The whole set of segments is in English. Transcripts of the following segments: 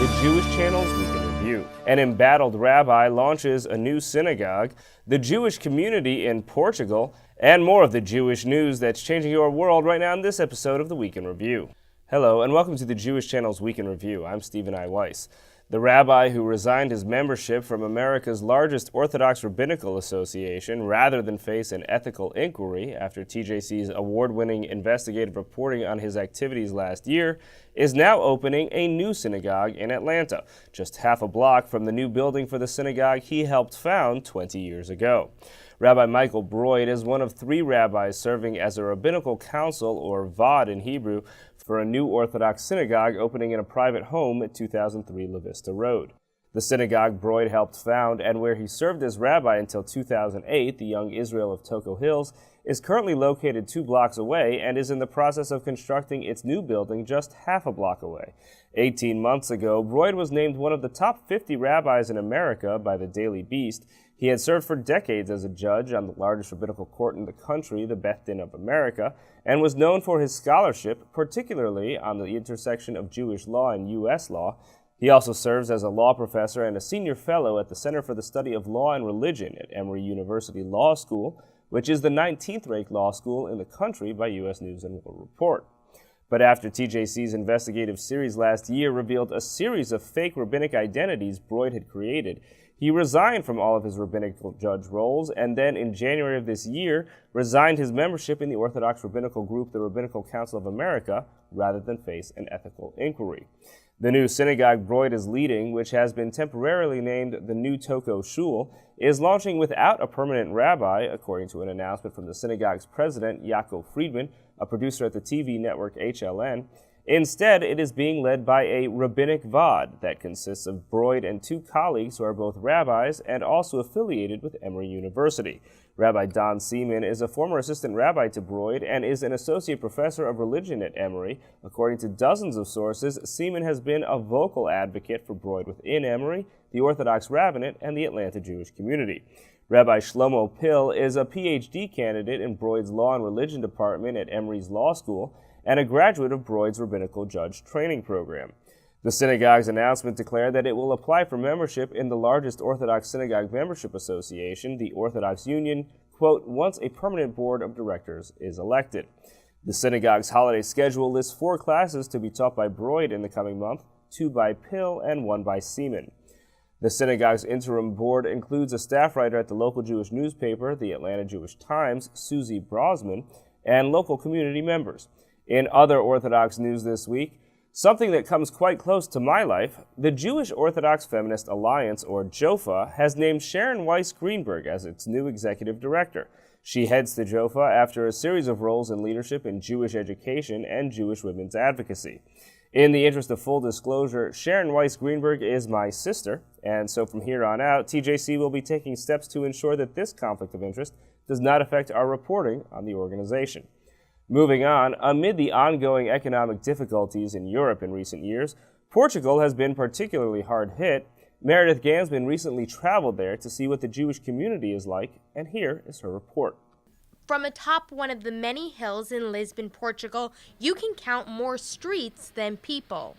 the Jewish Channel's Week in Review. An embattled rabbi launches a new synagogue, the Jewish community in Portugal, and more of the Jewish news that's changing your world right now in this episode of the Week in Review. Hello, and welcome to the Jewish Channel's Week in Review. I'm Stephen I. Weiss. The rabbi who resigned his membership from America's largest Orthodox rabbinical association rather than face an ethical inquiry after TJC's award-winning investigative reporting on his activities last year is now opening a new synagogue in Atlanta, just half a block from the new building for the synagogue he helped found 20 years ago. Rabbi Michael Broid is one of 3 rabbis serving as a rabbinical council, or VOD in Hebrew, for a new Orthodox synagogue opening in a private home at 2003 La Vista Road. The synagogue Broid helped found and where he served as rabbi until 2008, the Young Israel of Toco Hills, is currently located 2 blocks away and is in the process of constructing its new building just half a block away. 18 months ago, Broid was named one of the top 50 rabbis in America by the Daily Beast. He had served for decades as a judge on the largest rabbinical court in the country, the Beth Din of America, and was known for his scholarship, particularly on the intersection of Jewish law and U.S. law. He also serves as a law professor and a senior fellow at the Center for the Study of Law and Religion at Emory University Law School, which is the 19th-ranked law school in the country by U.S. News and World Report. But after TJC's investigative series last year revealed a series of fake rabbinic identities Broid had created, he resigned from all of his rabbinical judge roles and then in January of this year resigned his membership in the Orthodox rabbinical group, the Rabbinical Council of America, rather than face an ethical inquiry. The new synagogue Broid is leading, which has been temporarily named the New Toco Shul, is launching without a permanent rabbi, according to an announcement from the synagogue's president, Yaakov Friedman, a producer at the TV network HLN. Instead, it is being led by a rabbinic VOD that consists of Broid and 2 colleagues who are both rabbis and also affiliated with Emory University. Rabbi Don Seaman is a former assistant rabbi to Broid and is an associate professor of religion at Emory. According to dozens of sources, Seaman has been a vocal advocate for Broid within Emory, the Orthodox rabbinate, and the Atlanta Jewish community. Rabbi Shlomo Pill is a PhD candidate in Broid's Law and Religion department at Emory's Law School and a graduate of Broid's Rabbinical Judge Training Program. The synagogue's announcement declared that it will apply for membership in the largest Orthodox Synagogue Membership Association, the Orthodox Union, quote, once a permanent board of directors is elected. The synagogue's holiday schedule lists 4 classes to be taught by Broid in the coming month, 2 by Pill and 1 by Seaman. The synagogue's interim board includes a staff writer at the local Jewish newspaper, the Atlanta Jewish Times, Susie Brosman, and local community members. In other Orthodox news this week, something that comes quite close to my life, the Jewish Orthodox Feminist Alliance, or JOFA, has named Sharon Weiss-Greenberg as its new executive director. She heads the JOFA after a series of roles in leadership in Jewish education and Jewish women's advocacy. In the interest of full disclosure, Sharon Weiss-Greenberg is my sister, and so from here on out, TJC will be taking steps to ensure that this conflict of interest does not affect our reporting on the organization. Moving on, amid the ongoing economic difficulties in Europe in recent years, Portugal has been particularly hard hit. Meredith Gansman recently traveled there to see what the Jewish community is like, and here is her report. From atop one of the many hills in Lisbon, Portugal, you can count more streets than people.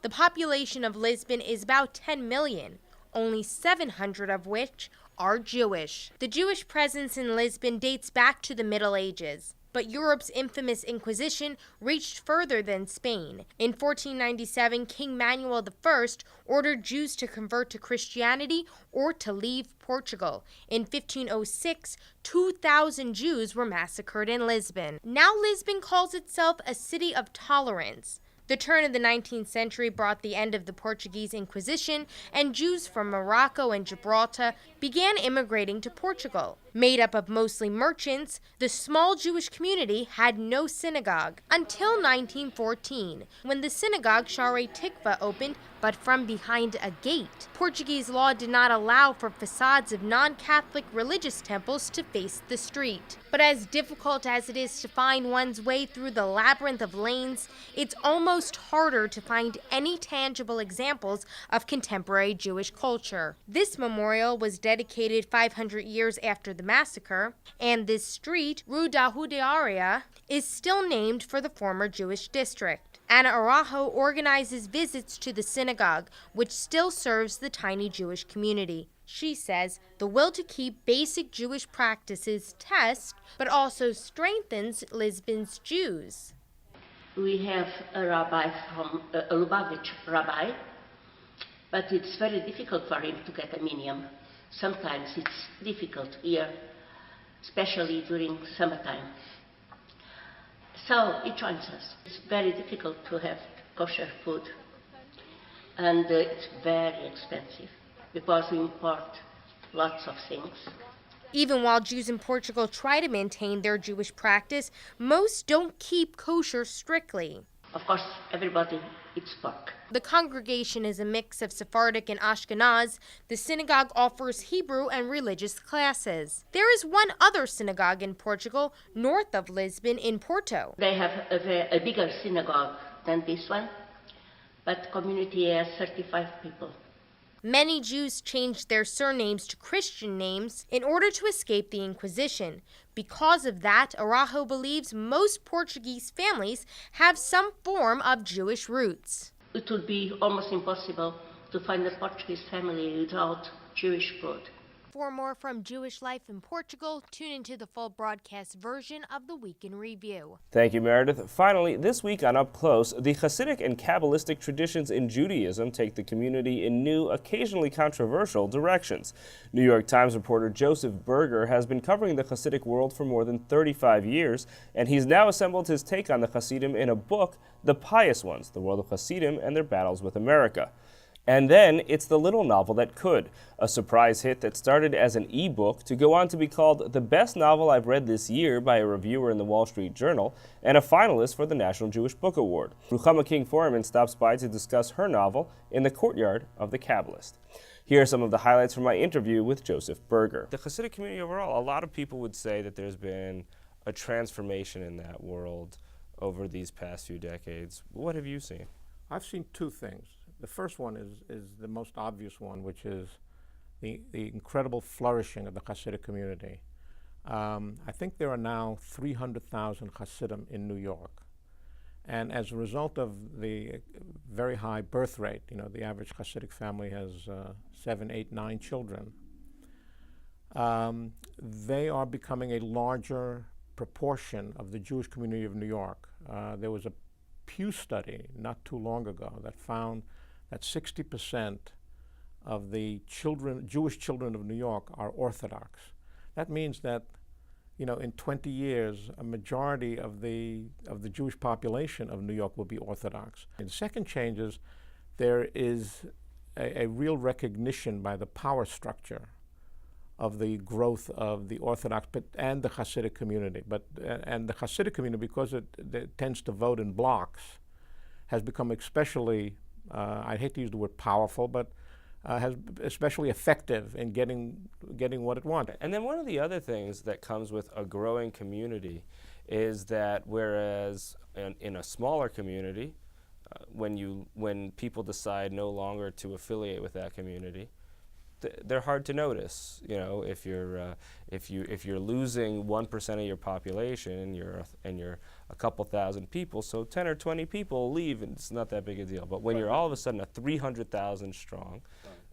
The population of Lisbon is about 10 million, only 700 of which are Jewish. The Jewish presence in Lisbon dates back to the Middle Ages. But Europe's infamous Inquisition reached further than Spain. In 1497, King Manuel I ordered Jews to convert to Christianity or to leave Portugal. In 1506, 2,000 Jews were massacred in Lisbon. Now Lisbon calls itself a city of tolerance. The turn of the 19th century brought the end of the Portuguese Inquisition, and Jews from Morocco and Gibraltar began immigrating to Portugal. Made up of mostly merchants, the small Jewish community had no synagogue until 1914, when the synagogue Share Tikva opened, but from behind a gate. Portuguese law did not allow for facades of non-Catholic religious temples to face the street. But as difficult as it is to find one's way through the labyrinth of lanes, it's almost harder to find any tangible examples of contemporary Jewish culture. This memorial was dedicated 500 years after the massacre, and this street, Rue da Judiaria, is still named for the former Jewish district. Anna Araujo organizes visits to the synagogue, which still serves the tiny Jewish community. She says the will to keep basic Jewish practices tests, but also strengthens Lisbon's Jews. We have a rabbi from a Lubavitch rabbi, but it's very difficult for him to get a minimum. Sometimes it's difficult here, especially during summertime. So he joins us. It's very difficult to have kosher food, and it's very expensive because we import lots of things. Even while Jews in Portugal try to maintain their Jewish practice, most don't keep kosher strictly. Of course, everybody eats pork. The congregation is a mix of Sephardic and Ashkenaz. The synagogue offers Hebrew and religious classes. There is one other synagogue in Portugal, north of Lisbon, in Porto. They have a bigger synagogue than this one, but community has 35 people. Many Jews changed their surnames to Christian names in order to escape the Inquisition. Because of that, Araujo believes most Portuguese families have some form of Jewish roots. It would be almost impossible to find a Portuguese family without Jewish food. For more from Jewish life in Portugal, tune into the full broadcast version of the Week in Review. Thank you, Meredith. Finally, this week on Up Close, the Hasidic and Kabbalistic traditions in Judaism take the community in new, occasionally controversial directions. New York Times reporter Joseph Berger has been covering the Hasidic world for more than 35 years, and he's now assembled his take on the Hasidim in a book, The Pious Ones, The World of Hasidim and Their Battles with America. And then it's the little novel that could, a surprise hit that started as an e-book to go on to be called the best novel I've read this year by a reviewer in the Wall Street Journal and a finalist for the National Jewish Book Award. Ruchama King-Foreman stops by to discuss her novel in the courtyard of the Kabbalist. Here are some of the highlights from my interview with Joseph Berger. The Hasidic community overall, a lot of people would say that there's been a transformation in that world over these past few decades. What have you seen? I've seen two things. The first one is the most obvious one, which is the incredible flourishing of the Hasidic community. I think there are now 300,000 Hasidim in New York. And as a result of the very high birth rate, the average Hasidic family has 7, 8, 9 children, they are becoming a larger proportion of the Jewish community of New York. There was a Pew study not too long ago that found that 60% of the Jewish children of New York are Orthodox. That means that, in 20 years, a majority of the Jewish population of New York will be Orthodox. And the second change is there is a real recognition by the power structure of the growth of the Orthodox and the Hasidic community. And the Hasidic community, because it tends to vote in blocks, has become especially I hate to use the word powerful, but has especially effective in getting what it wanted. And then one of the other things that comes with a growing community is that whereas in a smaller community, when people decide no longer to affiliate with that community, they're hard to notice. If you're losing 1% of your population and you're a couple thousand people, so 10 or 20 people leave, and it's not that big a deal. But when you're all of a sudden at 300,000 strong,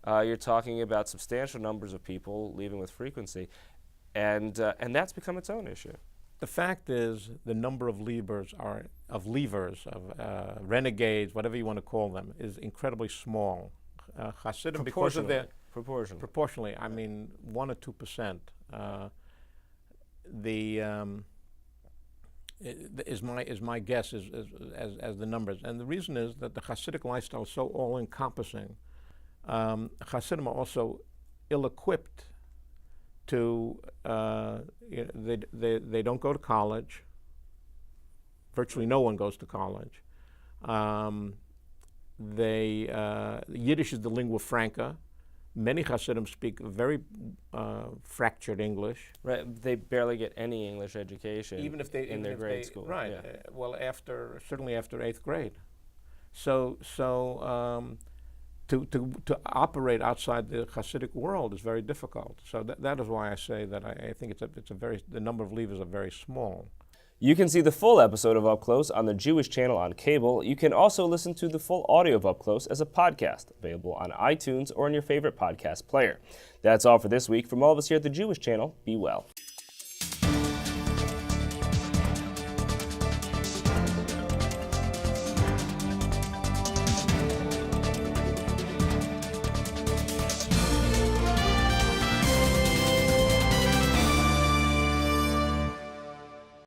you're talking about substantial numbers of people leaving with frequency, and that's become its own issue. The fact is, the number of leavers, renegades, whatever you want to call them, is incredibly small. Hasidim, because of their proportionally, I mean 1 or 2%. Is my guess as the numbers, and the reason is that the Hasidic lifestyle is so all-encompassing. Hasidim are also ill-equipped to. They don't go to college. Virtually no one goes to college. Yiddish is the lingua franca. Many Hasidim speak very fractured English. Right, they barely get any English education, even if they in their grade school. Right. Yeah. Well, certainly after 8th grade. So to operate outside the Hasidic world is very difficult. So that is why I say that I think the number of leavers are very small. You can see the full episode of Up Close on the Jewish channel on cable. You can also listen to the full audio of Up Close as a podcast, available on iTunes or in your favorite podcast player. That's all for this week. From all of us here at the Jewish channel, be well.